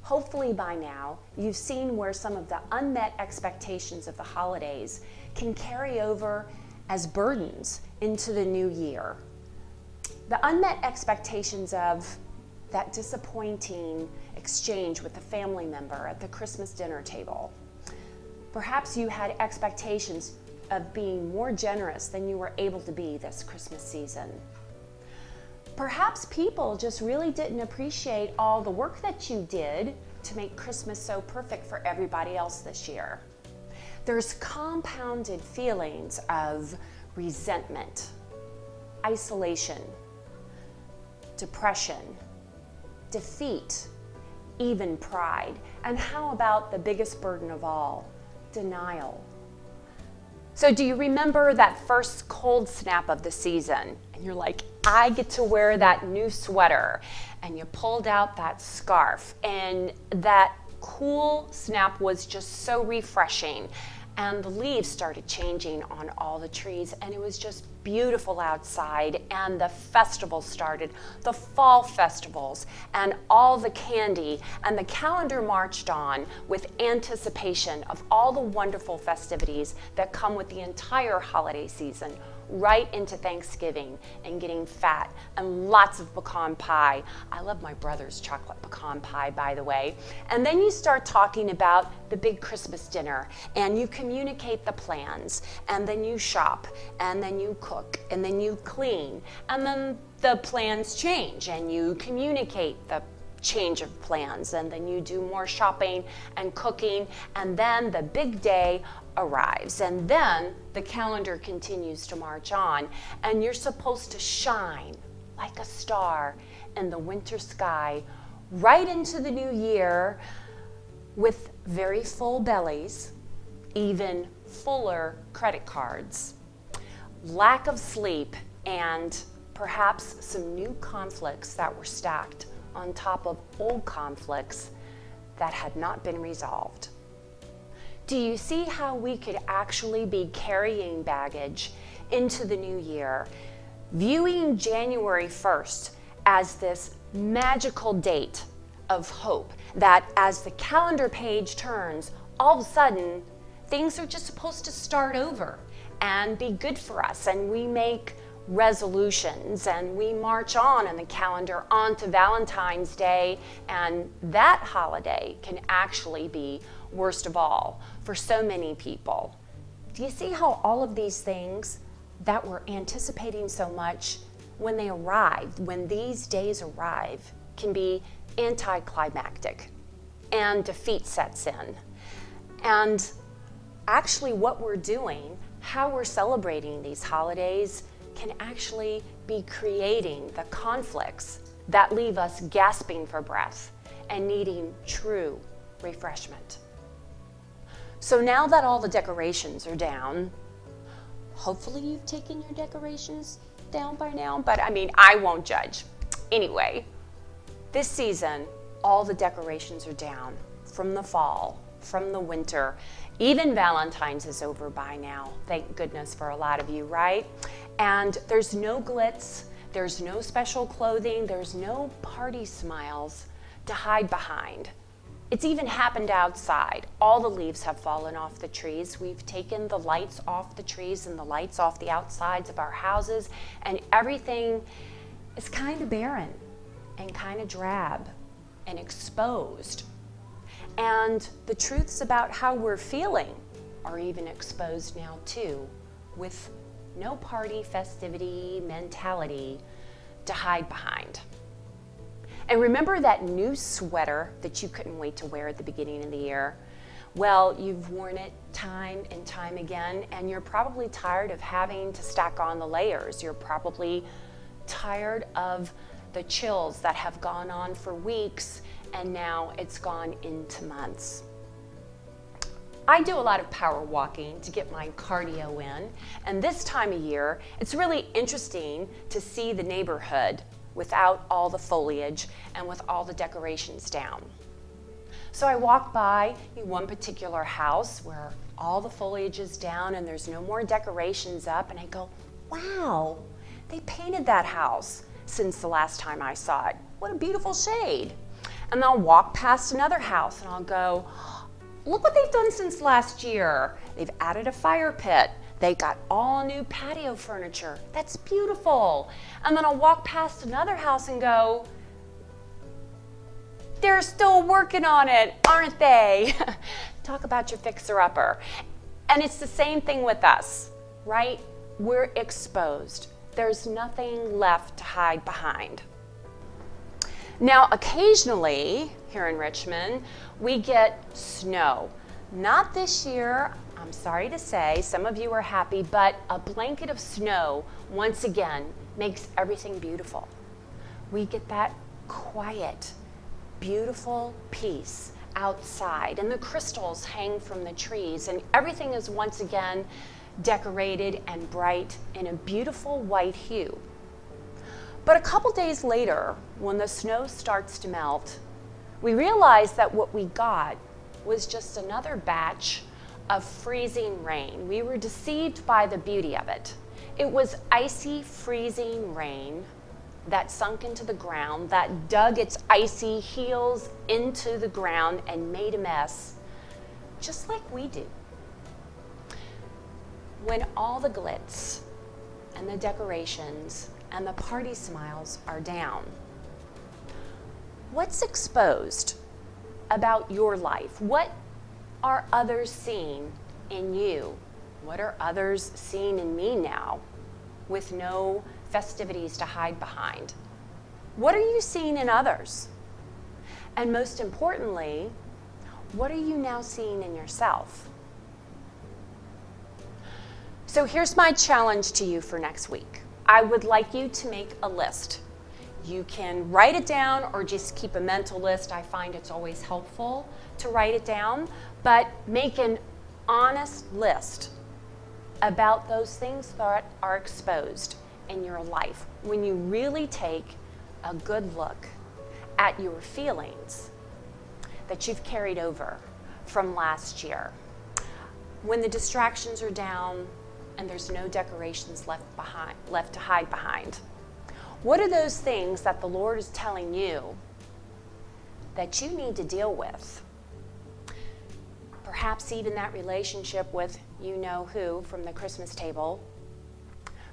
Hopefully by now, you've seen where some of the unmet expectations of the holidays can carry over as burdens into the new year. The unmet expectations of that disappointing exchange with a family member at the Christmas dinner table. Perhaps you had expectations of being more generous than you were able to be this Christmas season. Perhaps people just really didn't appreciate all the work that you did to make Christmas so perfect for everybody else this year. There's compounded feelings of resentment, isolation, depression, defeat, even pride. And how about the biggest burden of all, denial? So do you remember that first cold snap of the season? And you're like, I get to wear that new sweater. And you pulled out that scarf. And that cool snap was just so refreshing. And the leaves started changing on all the trees. And it was just beautiful outside. And the festival started, the fall festivals, and all the candy. And the calendar marched on with anticipation of all the wonderful festivities that come with the entire holiday season, right into Thanksgiving and getting fat and lots of pecan pie. I love my brother's chocolate pecan pie, by the way. And then you start talking about the big Christmas dinner, and you communicate the plans, and then you shop, and then you cook, and then you clean, and then the plans change, and you communicate the change of plans, and then you do more shopping and cooking, and then the big day arrives, and then the calendar continues to march on, and you're supposed to shine like a star in the winter sky right into the new year with very full bellies, even fuller credit cards, lack of sleep, and perhaps some new conflicts that were stacked on top of old conflicts that had not been resolved. Do you see how we could actually be carrying baggage into the new year, viewing January 1st as this magical date of hope, that as the calendar page turns, all of a sudden, things are just supposed to start over and be good for us, and we make resolutions and we march on in the calendar on to Valentine's Day, and that holiday can actually be worst of all for so many people. Do you see how all of these things that we're anticipating so much, when they arrive, when these days arrive, can be anticlimactic and defeat sets in? And actually what we're doing, how we're celebrating these holidays, can actually be creating the conflicts that leave us gasping for breath and needing true refreshment. So now that all the decorations are down, hopefully you've taken your decorations down by now, but I mean, I won't judge. Anyway, this season, all the decorations are down from the fall, from the winter. Even Valentine's is over by now. Thank goodness for a lot of you, right? And there's no glitz, there's no special clothing, there's no party smiles to hide behind. It's even happened outside. All the leaves have fallen off the trees. We've taken the lights off the trees and the lights off the outsides of our houses, and everything is kind of barren and kind of drab and exposed. And the truths about how we're feeling are even exposed now too, with no party festivity mentality to hide behind. And remember that new sweater that you couldn't wait to wear at the beginning of the year? Well, you've worn it time and time again, and you're probably tired of having to stack on the layers. You're probably tired of the chills that have gone on for weeks, and now it's gone into months. I do a lot of power walking to get my cardio in, and this time of year, it's really interesting to see the neighborhood without all the foliage and with all the decorations down. So I walk by one particular house where all the foliage is down and there's no more decorations up, and I go, wow, they painted that house since the last time I saw it. What a beautiful shade. And I'll walk past another house and I'll go, look what they've done since last year. They've added a fire pit. They got all new patio furniture. That's beautiful. And then I'll walk past another house and go, they're still working on it, aren't they? Talk about your fixer-upper. And it's the same thing with us, right? We're exposed. There's nothing left to hide behind. Now, occasionally here in Richmond, we get snow. Not this year, I'm sorry to say, some of you are happy, but a blanket of snow, once again, makes everything beautiful. We get that quiet, beautiful peace outside, and the crystals hang from the trees, and everything is once again decorated and bright in a beautiful white hue. But a couple days later, when the snow starts to melt, we realize that what we got was just another batch of freezing rain. We were deceived by the beauty of it. It was icy, freezing rain that sunk into the ground, that dug its icy heels into the ground and made a mess, just like we do. When all the glitz and the decorations and the party smiles are down, what's exposed about your life? What are others seeing in you? What are others seeing in me now with no festivities to hide behind? What are you seeing in others? And most importantly, what are you now seeing in yourself? So here's my challenge to you for next week. I would like you to make a list. You can write it down or just keep a mental list. I find it's always helpful to write it down, but make an honest list about those things that are exposed in your life. When you really take a good look at your feelings that you've carried over from last year. When the distractions are down and there's no decorations left to hide behind. What are those things that the Lord is telling you that you need to deal with? Perhaps even that relationship with you know who from the Christmas table.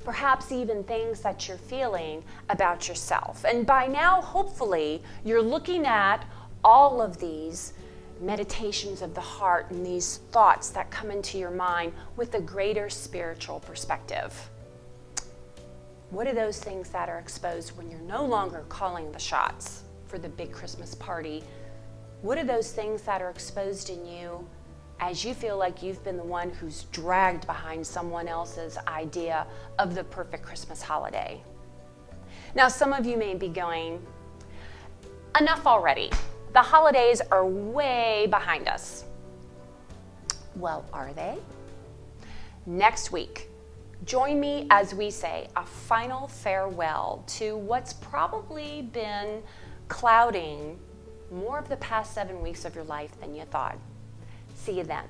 Perhaps even things that you're feeling about yourself. And by now, hopefully, you're looking at all of these meditations of the heart and these thoughts that come into your mind with a greater spiritual perspective. What are those things that are exposed when you're no longer calling the shots for the big Christmas party? What are those things that are exposed in you as you feel like you've been the one who's dragged behind someone else's idea of the perfect Christmas holiday? Now, some of you may be going, enough already. The holidays are way behind us. Well, are they? Next week, join me as we say a final farewell to what's probably been clouding more of the past 7 weeks of your life than you thought. See you then.